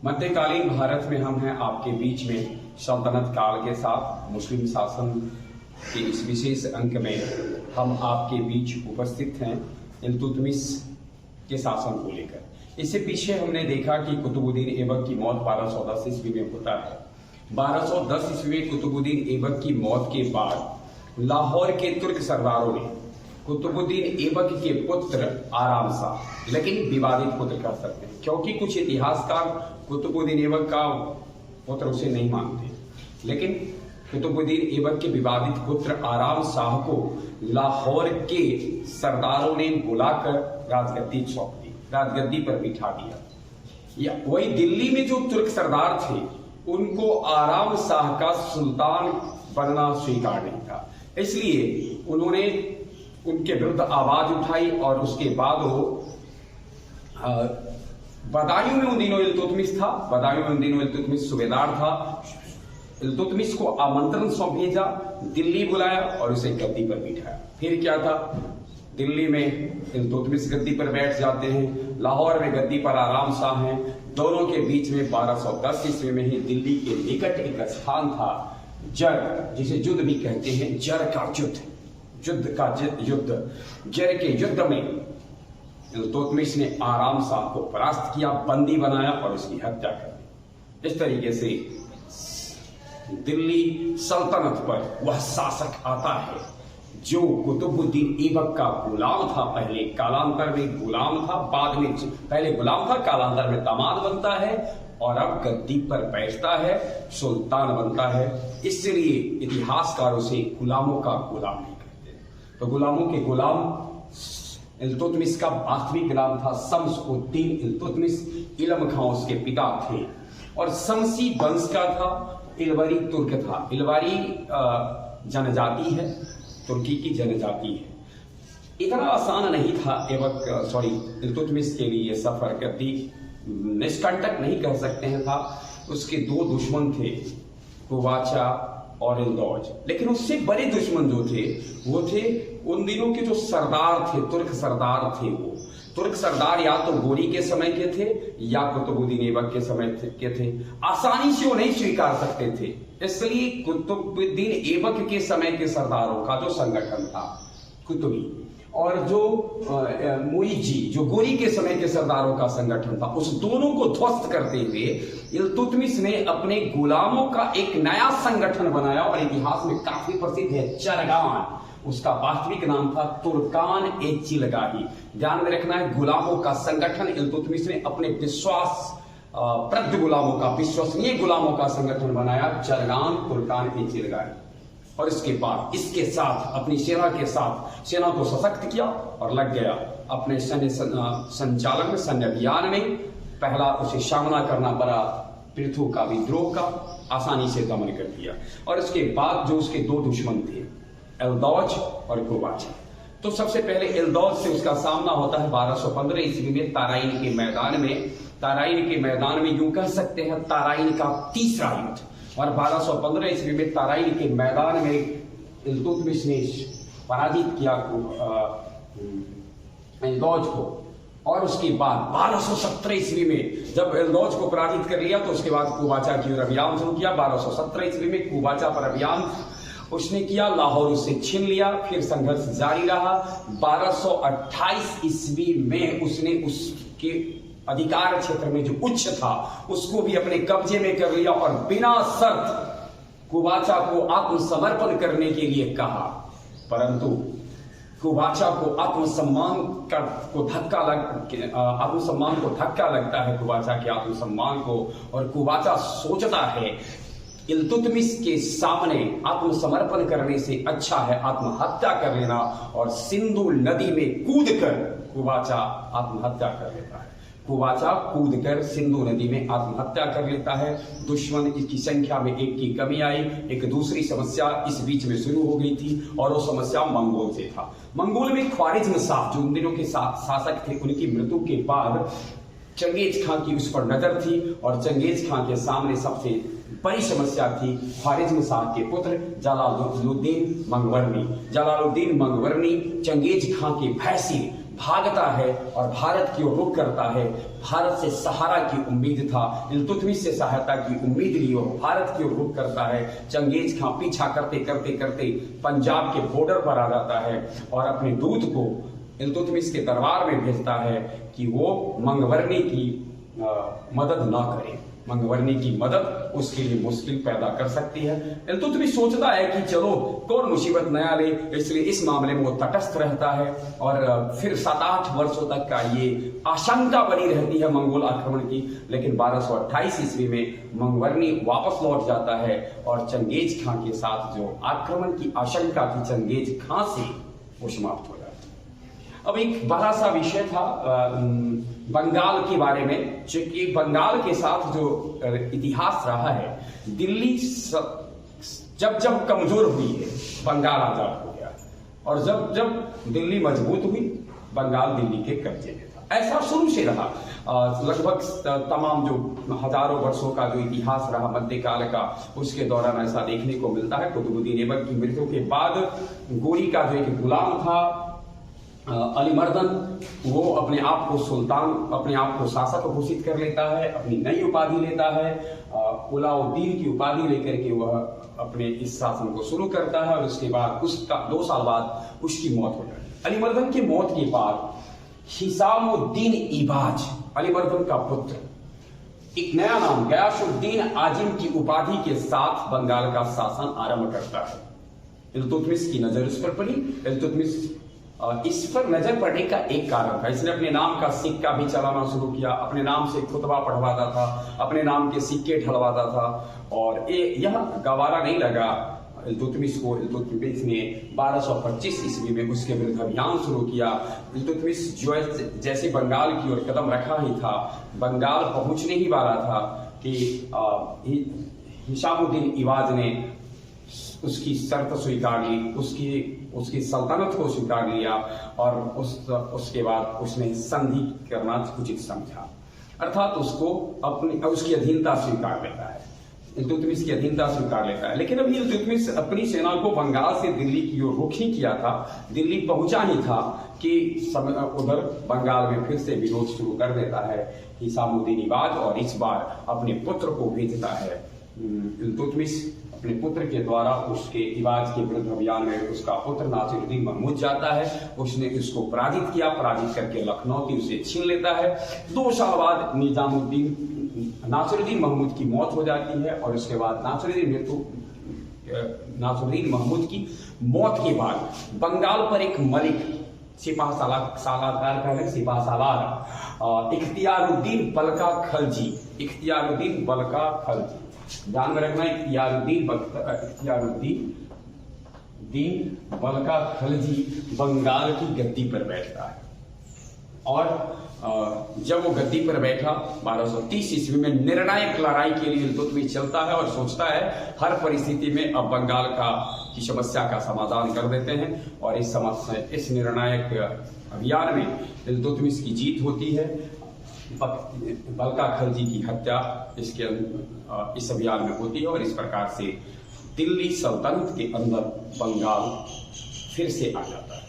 मध्यकालीन भारत में हम हैं आपके बीच में सल्तनत काल के साथ मुस्लिम शासन के इस विशेष अंक में हम आपके बीच उपस्थित हैं इल्तुतमिश के शासन को लेकर। इससे पीछे हमने देखा कि कुतुबुद्दीन ऐबक की मौत 1210 ईस्वी में होता है। 1210 ईस्वी में कुतुबुद्दीन ऐबक की मौत के बाद लाहौर के तुर्क सरदारों ने कुतुबुद्दीन ऐबक के पुत्र आराम शाह, लेकिन विवादित पुत्र कह सकते हैं क्योंकि कुछ इतिहासकार कुतुबुद्दीन ऐबक का पुत्र उसे नहीं मानते, लेकिन कुतुबुद्दीन ऐबक के विवादित पुत्र आराम शाह को लाहौर के सरदारों ने बुलाकर राजगद्दी सौंप दी, राजगद्दी पर बिठा दिया। या वही दिल्ली में जो तुर्क सरदार थे उनको आराम शाह का सुल्तान बनना स्वीकार नहीं था, इसलिए उन्होंने उनके विरुद्ध आवाज उठाई और उसके बाद वो बदायूं में उन दिनों इल्तुतमिश था, बदायूं में उन दिनों इल्तुतमिश सूबेदार था। इल्तुतमिश को आमंत्रण सौंप भेजा, दिल्ली बुलाया और उसे गद्दी पर बिठाया। फिर क्या था, दिल्ली में इल्तुतमिश गद्दी पर बैठ जाते हैं, लाहौर में गद्दी पर आराम शाह हैं। दोनों के बीच में 1210 ईस्वी में ही दिल्ली के निकट एक स्थान था जर, जिसे युद्ध भी कहते हैं, जर का युद्ध, जर के युद्ध में इल्तुतमिश ने आराम शाह को परास्त किया, बंदी बनाया और उसकी हत्या कर दी। इस तरीके से दिल्ली सल्तनत पर वह शासक आता है जो कुतुबुद्दीन ऐबक का गुलाम था, पहले कालांतर में गुलाम था, बाद में पहले गुलाम था, कालांतर में दामाद बनता है और अब गद्दी पर बैठता है, सुल्तान बनता है। इसलिए इतिहासकार उसे गुलामों का गुलाम नहीं कहते। तो गुलामों के गुलाम इल्तुतमिश का वास्तविक नाम था शम्स-उद-दीन इल्तुतमिश, इल्म खां उसके पिता थे और शमसी वंश का था, इलवरी तुर्क था। इलवरी जनजाति है, तुर्की की जनजाति है। इतना आसान नहीं था इल्तुतमिश के लिए सफर गद्दी निष्कंटक नहीं कह सकते हैं था। उसके दो दुश्मन थे, कुवाचा और इल्दौज, लेकिन उससे बड़े दुश्मन जो थे वो थे उन दिनों के जो सरदार थे, तुर्क सरदार थे। वो तुर्क सरदार या तो गोरी के समय के थे या कुतुबुद्दीन ऐबक के समय के थे। आसानी से वो नहीं स्वीकार सकते थे, इसलिए कुतुबुद्दीन ऐबक के समय के सरदारों का जो संगठन था कुतुबी, और जो मुइजी जो गोरी के समय के सरदारों का संगठन था, उस दोनों को ध्वस्त करते हुए इल्तुतमिश ने अपने गुलामों का एक नया संगठन बनाया और इतिहास में काफी प्रसिद्ध है, चरगान। उसका वास्तविक नाम था तुर्कान-ए-चिलगाही। ध्यान में रखना है, गुलामों का संगठन इल्तुतमिश ने अपने प्रद गुलामों का, विश्वसनीय गुलामों का संगठन बनाया, चरगान तुर्कान-ए-चिलगाही। और इसके बाद इसके साथ अपनी सेना के साथ सेना को सशक्त किया और लग गया अपने सैन्य संचालन में, सैन्य अभियान में। पहला उसे सामना करना पड़ा पृथु का विद्रोह का, आसानी से दमन कर दिया। और इसके बाद जो उसके दो दुश्मन थे, इल्दौज और कुवाचा। तो सबसे पहले इल्दौज से उसका सामना होता है 1215 ईस्वी में ताराइन के मैदान में। ताराइन के मैदान में यूं कह सकते हैं ताराइन का तीसरा युद्ध। और 1215 ईस्वी में ताराइन के मैदान में इल्तुतमिश ने पराजित किया इल्दौज को। और उसके बाद 1217 ईस्वी में जब इल्दौज को पराजित कर लिया तो उसके बाद कुवाचा की ओर अभियान शुरू किया। 1217 ईस्वी में कुवाचा पर अभियान उसने किया, लाहौर उससे छीन लिया, फिर संघर्ष जारी रहा। 1228 ईस्वी में उसने उसके अधिकार क्षेत्र में जो उच्च था उसको भी अपने कब्जे में कर लिया और बिना शर्त कुवाचा को आत्मसमर्पण करने के लिए कहा। परंतु कुवाचा को आत्मसम्मान को धक्का लगता है, कुवाचा के आत्मसम्मान को। और कुवाचा सोचता है इल्तुतमिश के सामने आत्मसमर्पण करने से अच्छा है आत्महत्या कर लेना, और सिंधु नदी में कूदकर कुवाचा आत्महत्या कर लेता है। कुवाचा कूदकर सिंधु नदी में आत्महत्या कर लेता है। दुश्मन की संख्या में एक की कमी आई। एक दूसरी समस्या इस बीच में शुरू हो गई थी और वो समस्या मंगोल से था। मंगोल में ख्वारिज्म शाह जो उन दिनों के शासक थे, उनकी मृत्यु के बाद चंगेज खां की उस पर नजर थी और चंगेज खां के सामने सबसे बड़ी समस्या थी ख्वारिज्म शाह के पुत्र जलालुद्दीन मंगवर्नी। जलालुद्दीन मंगवर्नी चंगेज खां के भय से भागता है और भारत की ओर रुख करता है। भारत से सहारा की उम्मीद था, इल्तुतमिश से सहायता की उम्मीद ली और भारत की ओर रुख करता है। चंगेज खां पीछा करते करते करते पंजाब के बॉर्डर पर आ जाता है और अपने दूत को इल्तुतमिश के दरबार में भेजता है कि वो मंगवर्णी की मदद ना करे। मंगवर्णी की मदद उसके लिए मुश्किल पैदा कर सकती है। इल्तुतमिश सोचता है कि चलो कौन मुसीबत नया ले, इसलिए इस मामले में वो तटस्थ रहता है और फिर 7-8 वर्षों तक का ये आशंका बनी रहती है मंगोल आक्रमण की। लेकिन 1228 ईस्वी में मंगवर्णी वापस लौट जाता है और चंगेज खां के साथ जो आक्रमण की आशंका थी चंगेज खां से वो समाप्त हो जाता है। अब एक बड़ा सा विषय था बंगाल के बारे में, क्योंकि बंगाल के साथ जो इतिहास रहा है, दिल्ली जब जब कमजोर हुई है बंगाल आजाद हो गया और जब जब दिल्ली मजबूत हुई बंगाल दिल्ली के कब्जे में था। ऐसा शुरू से रहा। लगभग तमाम जो हजारों वर्षों का जो इतिहास रहा मध्यकाल का, उसके दौरान ऐसा देखने को मिलता है। कुतुबुद्दीन ऐबक की मृत्यु के बाद गोरी का जो एक गुलाम था अलीमर्दन, वो अपने आप को सुल्तान, अपने आप को शासक घोषित कर लेता है, अपनी नई उपाधि लेता है। उलाउद्दीन की उपाधि लेकर के वह अपने इस शासन को शुरू करता है और उसके बाद उसका 2 साल बाद उसकी मौत हो जाती है। अलीमर्दन की मौत के बाद हिसामुद्दीन इबाज, अलीमर्दन का पुत्र, एक नया नाम गयासुद्दीन आजिम की उपाधि के साथ बंगाल का शासन आरंभ करता है। इल्तुतमिश की नजर उस पर पड़ी। इल्तुतमिश इस पर नजर पड़ने का एक कारण था, इसने अपने नाम का सिक्का भी चलाना शुरू किया, अपने नाम से खुतबा पढ़वाता था, अपने नाम के सिक्के ढलवाता था और यह गवारा नहीं लगा इल्तुतमिश को। इल्तुतमिश ने 1225 ईस्वी में उसके विरुद्ध अभियान शुरू किया। इल्तुतमिश जो जैसे बंगाल की ओर कदम रखा ही था, बंगाल पहुंचने ही वाला था कि हिसामुद्दीन इबाज ने उसकी शर्त स्वीकार ली, उसकी सल्तनत को स्वीकार लिया और उसके बाद उसने संधि करना उचित समझा, अर्थात उसकी अधीनता स्वीकार लेता है। इल्तुतमिश की अधीनता स्वीकार लेता है। लेकिन अभी इल्तुतमिश अपनी सेना को बंगाल से दिल्ली की ओर रुख ही किया था, दिल्ली पहुंचा ही था कि उधर बंगाल में फिर से विरोध शुरू कर देता है हिसामुद्दीन इबाज और इस बार अपने पुत्र को भेजता है। इल्तुतमिश अपने पुत्र के द्वारा उसके इबाज के विरुद्ध अभियान में उसका पुत्र नासिरुद्दीन महमूद जाता है। उसने उसको पराजित किया, पराजित करके लखनऊ उसे छीन लेता है। 2 साल बाद नासिरुद्दीन महमूद की मौत हो जाती है और उसके बाद नासिरुद्दीन महमूद की मौत के बाद बंगाल पर एक मलिक सिपाह सालार पहले सिपाह सालार इख्तियारुद्दीन बल्का खलजी, इख्तियारुद्दीन बल्का खलजी, ध्यान में रखना, इख्तियारुद्दीन बल्का खलजी बंगाल की गद्दी पर बैठता है और जब वो गद्दी पर बैठा 1230 ईस्वी में निर्णायक लड़ाई के लिए इल्तुतमिश चलता है और सोचता है हर परिस्थिति में अब बंगाल की समस्या का समाधान कर देते हैं और इस निर्णायक अभियान में इल्तुतमिश की जीत होती है। बल्का खलजी की हत्या इस अभियान में होती है और इस प्रकार से दिल्ली सल्तनत के अंदर बंगाल फिर से आ जाता है।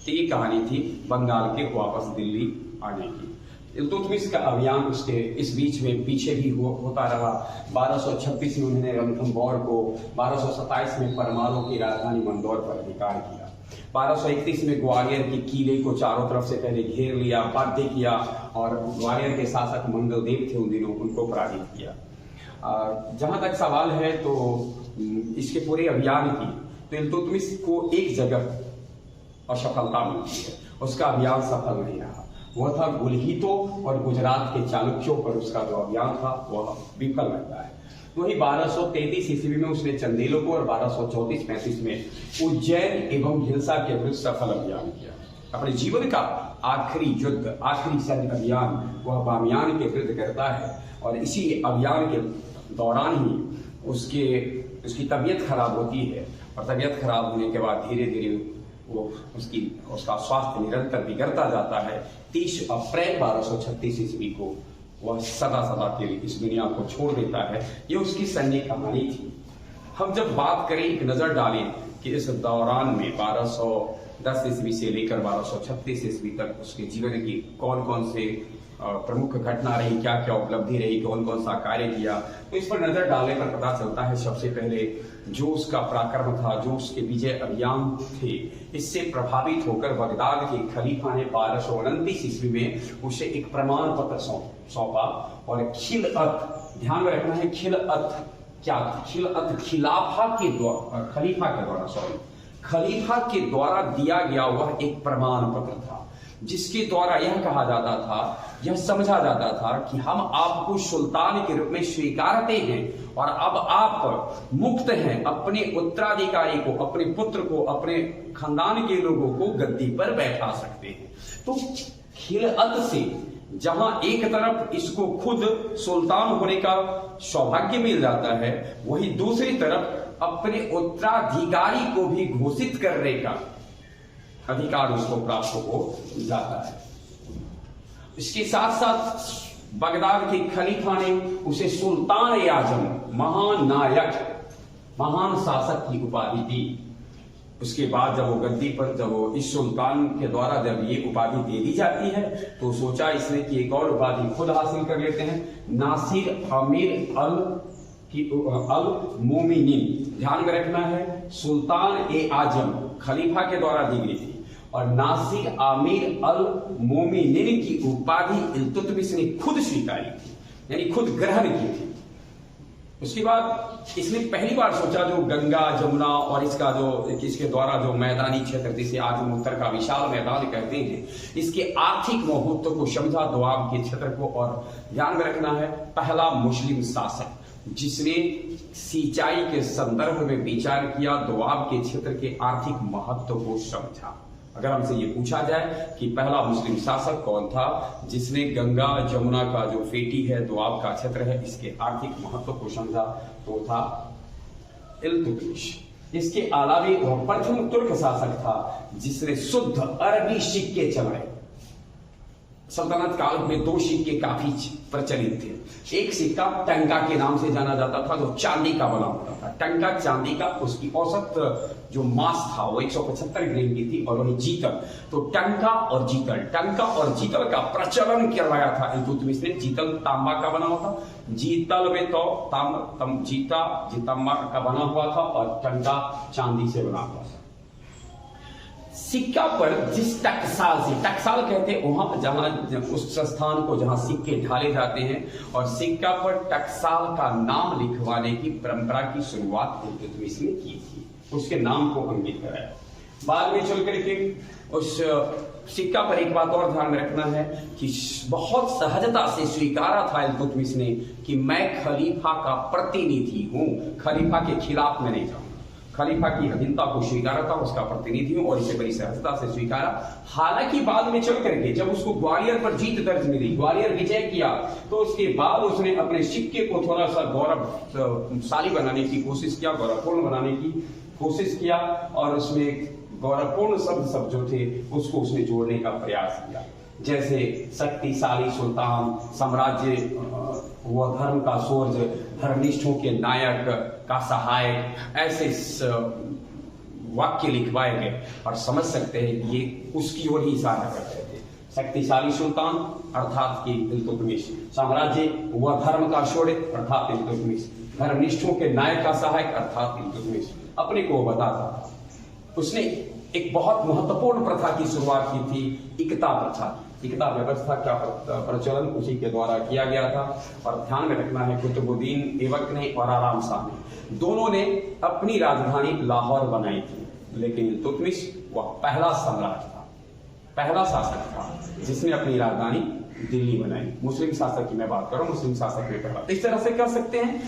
तो ये कहानी थी बंगाल के वापस दिल्ली आने की। इल्तुतमिश का अभियान उसके इस बीच में पीछे भी होता रहा। 1226 में उन्होंने रणथंभौर को, 1227 में परमाणु की राजधानी मंदौर पर अधिकार किया, 1231 में ग्वालियर के किले को चारों तरफ से पहले घेर लिया, बाध्य किया और ग्वालियर के शासक मंगलदेव थे उन दिनों, उनको पराजित किया। जहां तक सवाल है तो इसके पूरे अभियान की, तो इल्तुतमिश को एक जगह असफलता मिलती है, उसका अभियान सफल नहीं रहा। वह था गुलहीतों और गुजरात के चालुक्यों पर उसका जो अभियान था वह विफल रहता है। वही 1233 ईस्वी में उसने चंदेलों को और 1234-35 में उज्जैन एवं हिलसा के विरुद्ध सफल अभियान किया। अपने जीवन का आखिरी युद्ध, आखिरी सैन्य अभियान वह बामियान के विरुद्ध करता है और इसी अभियान के दौरान ही उसकी तबीयत खराब होती है और तबीयत खराब होने के बाद धीरे धीरे उसका स्वास्थ्य निरंतर बिगड़ता जाता है। 30 अप्रैल 1236 ईस्वी को वह सदा के लिए इस दुनिया को छोड़ देता है। ये उसकी सैन्य कहानी थी। हम जब बात करें, एक नजर डालें कि इस दौरान में 1210 ईस्वी से लेकर 1236 ईस्वी तक उसके जीवन की कौन कौन से प्रमुख घटना रही, क्या क्या उपलब्धि रही, कौन कौन सा कार्य किया, तो इस पर नजर डालने पर पता चलता है सबसे पहले जो उसका पराक्रम था, जो उसके विजय अभियान थे, इससे प्रभावित होकर बगदाद के खलीफा ने 1229 ईस्वी में उसे एक प्रमाण पत्र सौंपा और खिलअत, ध्यान में रखना है खिलअत क्या था, खिलअत खिलाफा के द्वारा, खलीफा के द्वारा दिया गया वह एक प्रमाण पत्र था, जिसके द्वारा यह कहा जाता था, यह समझा जाता था कि हम आपको सुल्तान के रूप में स्वीकारते हैं और अब आप मुक्त हैं अपने उत्तराधिकारी को, अपने पुत्र को, अपने खानदान के लोगों को गद्दी पर बैठा सकते हैं। तो खिलअत से जहां एक तरफ इसको खुद सुल्तान होने का सौभाग्य मिल जाता है, वहीं दूसरी तरफ अपने उत्तराधिकारी को भी घोषित करने का अधिकार उसको प्राप्त हो जाता है। इसके साथ साथ बगदाद के खलीफा ने उसे सुल्तान आजम, महान नायक, महान शासक की उपाधि दी। उसके बाद जब वो गद्दी पर, जब वो इस सुल्तान के द्वारा जब ये उपाधि दे दी जाती है, तो सोचा इसने कि एक और उपाधि खुद हासिल कर लेते हैं, नासिर आमिर अल मोमिनीन। ध्यान में रखना है सुल्तान ए आजम खलीफा के द्वारा दी गई थी और नासिर आमिर अल मोमिनीन की उपाधि इल्तुतमिश ने खुद स्वीकारी थी, यानी खुद ग्रहण की थी। उसके बाद इसने पहली बार सोचा जो गंगा जमुना और इसके द्वारा जो मैदानी क्षेत्र, जिसे आज हम उत्तर का विशाल मैदान कहते हैं, इसके आर्थिक महत्व को समझा दोआब के क्षेत्र को। और ध्यान में रखना है पहला मुस्लिम शासक जिसने सिंचाई के संदर्भ में विचार किया, दोआब के क्षेत्र के आर्थिक महत्व को समझा। अगर हमसे ये पूछा जाए कि पहला मुस्लिम शासक कौन था जिसने गंगा जमुना का जो फेटी है, दोआब का क्षेत्र है, इसके आर्थिक महत्व को समझा, तो था इल्तुतमिश। इसके अलावे वह प्रथम तुर्क शासक था जिसने शुद्ध अरबी सिक्के चलाए। सल्तनत काल में दो सिक्के काफी प्रचलित थे। एक सिक्का टंका के नाम से जाना जाता था, जो चांदी का बना होता था। टंका चांदी का, उसकी औसत जो मास था वो 175 ग्राम की थी। और वही जीतल, तो टंका और जीतल का प्रचलन किया गया था इल्तुतमिश ने। जीतल तांबा का बना हुआ था, जीतल में तो तांबा का बना हुआ था और टंका चांदी से बना हुआ था। सिक्का पर जिस टकसाल से, टकसाल कहते हैं वहां जहां उस स्थान को जहां सिक्के ढाले जाते हैं, और सिक्का पर टकसाल का नाम लिखवाने की परंपरा की शुरुआत इल्तुतमिश ने की थी, उसके नाम को अंकित कराया। बाद में चल करके उस सिक्का पर एक बात और ध्यान में रखना है कि बहुत सहजता से स्वीकारा था इल्तुतमिश ने कि मैं खलीफा का प्रतिनिधि हूं, खलीफा के खिलाफ में नहीं जाऊंगा। खलीफा की अधीनता को स्वीकारा था, उसका प्रतिनिधि हूं, और इसे बड़ी सहजता से स्वीकारा। हालांकि बाद में चल करके जब उसको ग्वालियर पर जीत दर्ज मिली, ग्वालियर विजय किया, तो उसके बाद उसने अपने सिक्के को थोड़ा सा गौरवशाली बनाने की कोशिश किया, गौरवपूर्ण बनाने की कोशिश किया, और उसमें गौरवपूर्ण शब्द जो थे उसको उसने जोड़ने का प्रयास किया। जैसे शक्तिशाली सुल्तान, साम्राज्य व धर्म का सूरज, धर्मनिष्ठों के नायक का सहायक, ऐसे वाक्य लिखवाए गए और समझ सकते हैं ये उसकी ओर ही इशारा करते थे। शक्तिशाली सुल्तान अर्थात कि इल्तुतमिश, साम्राज्य व धर्म का सूरज अर्थात इल्तुतमिश, धर्मनिष्ठों के नायक का सहायक अर्थात इल्तुतमिश, अपने को बताता था। उसने एक बहुत महत्वपूर्ण प्रथा की शुरुआत की थी, इकता प्रथा। इकता व्यवस्था का प्रचलन उसी के द्वारा किया गया था। और ध्यान में रखना है कुतुबुद्दीन ऐबक ने और आराम शाह ने, दोनों ने अपनी राजधानी लाहौर बनाई थी, लेकिन इल्तुतमिश वह पहला सम्राट था, पहला शासक था जिसने अपनी राजधानी दिल्ली बनाई। मुस्लिम शासक की मैं बात करूं, मुस्लिम शासक में पहला। इस तरह से कर सकते हैं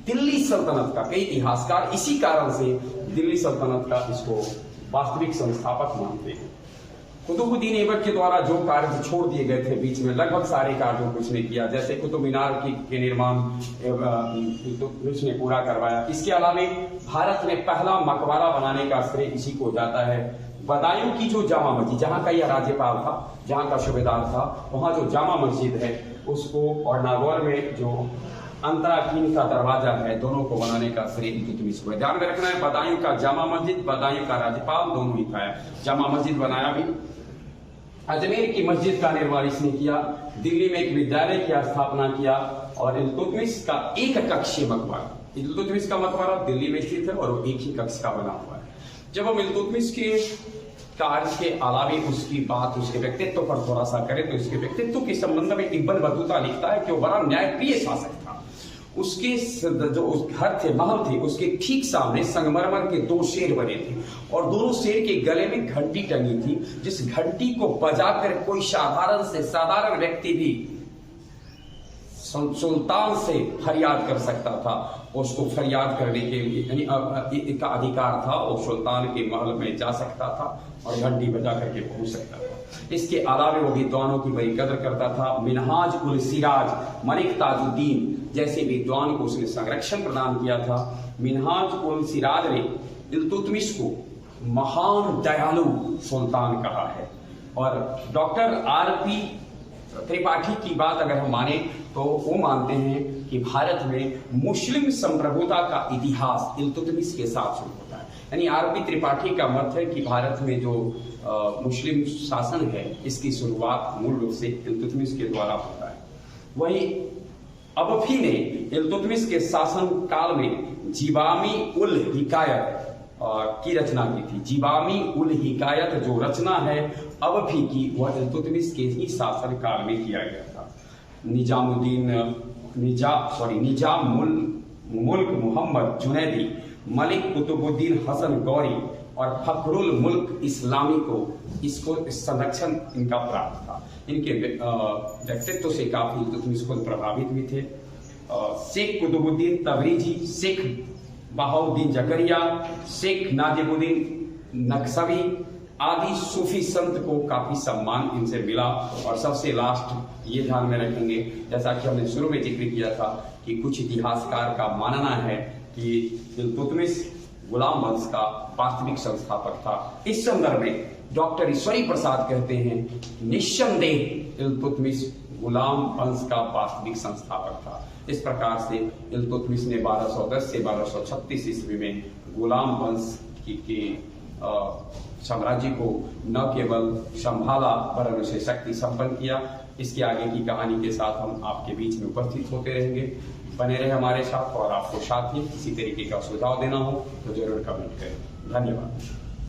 दिल्ली सल्तनत का कई इतिहासकार इसी कारण से दिल्ली सल्तनत का इसको वास्तविक संस्थापक मानते हैं। कुतुबुद्दीन ऐबक के द्वारा जो कार्य छोड़ दिए गए थे बीच में, लगभग सारे कार्यों को उसने किया। जैसे कुतुब मीनार के निर्माण उसने पूरा करवाया। इसके अलावा भारत में पहला मकबरा बनाने का श्रेय इसी को जाता है। बदायूं की जो जामा मस्जिद, जहां का यह राज्यपाल था, जहां का सूबेदार था, वहां जो जामा मस्जिद है उसको, और नागौर में जो अंतराकीन का दरवाजा है, दोनों को बनाने का श्रेय इल्तुतमिश को है। ध्यान में रखना है, बदायूं का जामा मस्जिद, बदायूं का राज्यपाल, दोनों ही था। जामा मस्जिद बनाया भी, अजमेर की मस्जिद का निर्माण इसने किया, दिल्ली में एक विद्यालय की स्थापना किया, और इल्तुतमिश का एक कक्षीय मकबरा, इल्तुतमिश का मकबरा दिल्ली में स्थित है और वो एक ही कक्ष का बना हुआ है। जब हम इल्तुतमिश के कार्य के अलावे उसकी बात, उसके व्यक्तित्व पर थोड़ा सा करें तो इसके व्यक्तित्व के संबंध में इब्न बतूता लिखता है कि वो बड़ा न्यायप्रिय शासक था। उसके जो उस घर थे, महल थे, उसके ठीक सामने संगमरमर के 2 शेर बने थे और दोनों शेर के गले में घंटी टंगी थी, जिस घंटी को बजाकर कोई साधारण से साधारण व्यक्ति भी सुल्तान से फरियाद कर सकता था। उसको फरियाद करने के लिए यानी का अधिकार था, वो सुल्तान के महल में जा सकता था और घंटी बजा करके पहुंच सकता था। इसके अलावे वो विद्वानों की बड़ी कदर करता था। मिनहाज उल सिराज, मलिक ताजुद्दीन जैसे विद्वान को उसने संरक्षण प्रदान किया था। मिनहाज उल सिराज ने इल्तुतमिश को महान दयालु सुल्तान कहा है। और डॉक्टर आर.पी. त्रिपाठी की बात अगर हम माने तो वो मानते हैं कि भारत में मुस्लिम संप्रभुता का इतिहास इल्तुतमिश के साथ शुरू होता है। यानी आर.पी. त्रिपाठी का मत है कि भारत में जो मुस्लिम शासन है, इसकी शुरुआत मूल रूप से इल्तुतमिश के द्वारा होता है। वहीं अबफी ने इल्तुतमिश के शासन काल में जिवामी उल हिकायत की रचना की थी। जिवामी उल हिकायत जो रचना है अबफी की, वह इल्तुतमिश के ही शासन काल में किया गया था। निजाम मुल्क मोहम्मद जुनैदी, मलिक कुतुबुद्दीन हसन गौरी और फखरुल मुल्क इस्लामी को इसको संरक्षण इनका प्राप्त था। इनके व्यक्तित्व से काफी इल्तुतमिश खुद प्रभावित भी थे। शेख कुतुबुद्दीन तबरीजी, शेख बहाउद्दीन जकरिया, शेख नाजिमुद्दीन नक्शवी आदि सूफी संत को काफी सम्मान इनसे मिला। और सबसे लास्ट ये ध्यान में रखेंगे, जैसा कि हमने शुरू में जिक्र किया था कि कुछ इतिहासकार का मानना है कि इल्तुतमिश गुलाम वंश का वास्तविक संस्थापक था। इस संदर्भ में डॉक्टर ईश्वरी प्रसाद कहते हैं निस्संदेह इल्तुतमिश गुलाम वंश का वास्तविक संस्थापक था। इस प्रकार से इल्तुतमिश ने 1210 से 1236 ईस्वी में गुलाम वंश के साम्राज्य को न केवल संभाला वरन उसे शक्ति संपन्न किया। इसके आगे की कहानी के साथ हम आपके बीच में उपस्थित होते रहेंगे। बने रहे हमारे साथ, और आपको साथ ही किसी तरीके का सुझाव देना हो तो जरूर कमेंट करें। धन्यवाद।